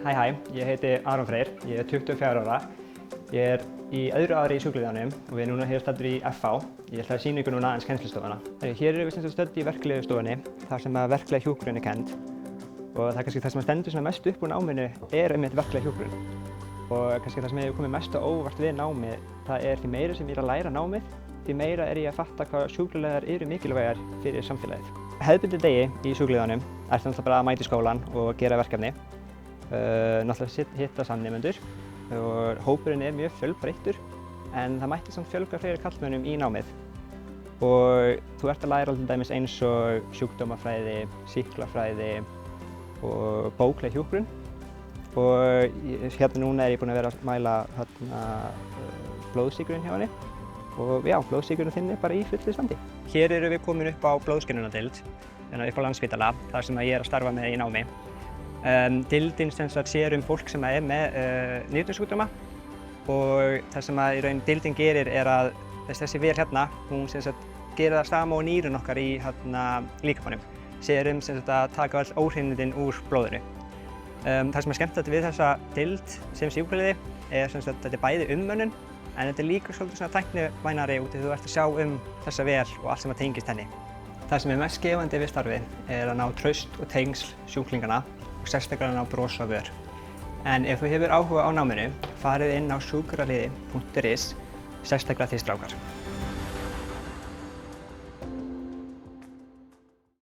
Hæ, ég heiti Aron Freyr, ég er 24 ára. Ég er í öðru ári í sjúkraliðanum og við erum núna hér staddir í FH. Ég ætla að sýna ykkur núna aðeins kennslustofuna. Hér erum við stödd í verklegu stofunni, þar sem verkleg hjúkrun er kennd. Og það er kannski það sem stendur mest upp úr náminu er einmitt verkleg hjúkrun. Og kannski það sem hefur komið mest á óvart við námið, það er því meira sem ég er að læra námið, því meira er ég að fatta hvað sjúkraliðar eru mikilvægar fyrir samfélagið. Hefðbundinn degi í sjúkraliðanum er náttúrulega bara að mæta í skólann og gera verkefni. Náttúrulega hitta samnemendur og hópurinn er mjög fjölbreyttur en það mætti samt fjölga fleiri karlmönnum í námið. Og þú ert að læra til dæmis eins og sjúkdómafræði, sýklafræði og bókleg hjúkrun. Og hérna núna er ég búinn að vera að mæla blóðsykurinn hjá henni. Og já, blóðsykurinn þinn er bara í fullu standi. Hér erum við komin upp á blóðskynjunardeild, upp á Landspítala, þar sem ég er að starfa með í námi. Deildin sér fólk sem er með nýrnasjúkdóma og það sem í raun deildin gerir er að þessi vél hérna, hún gerir það sama á nýrun okkar í líkamanum. Sér að taka öll óhreinindin úr blóðinu. Það sem er skemmtilegt við þessa deild sem sjúkraliði er að þetta er bæði ummönnun en þetta er líka svolítið tæknivænari út af þú ert að sjá þessa vél og allt sem tengist henni. Það sem er mest gefandi við starfið er að ná traust og tengsl sjúklingana og sérstaklega ná bros á vör. En ef þú hefur áhuga á náminu, farið inn á sjúkraliði.is, sérstaklega þið strákar.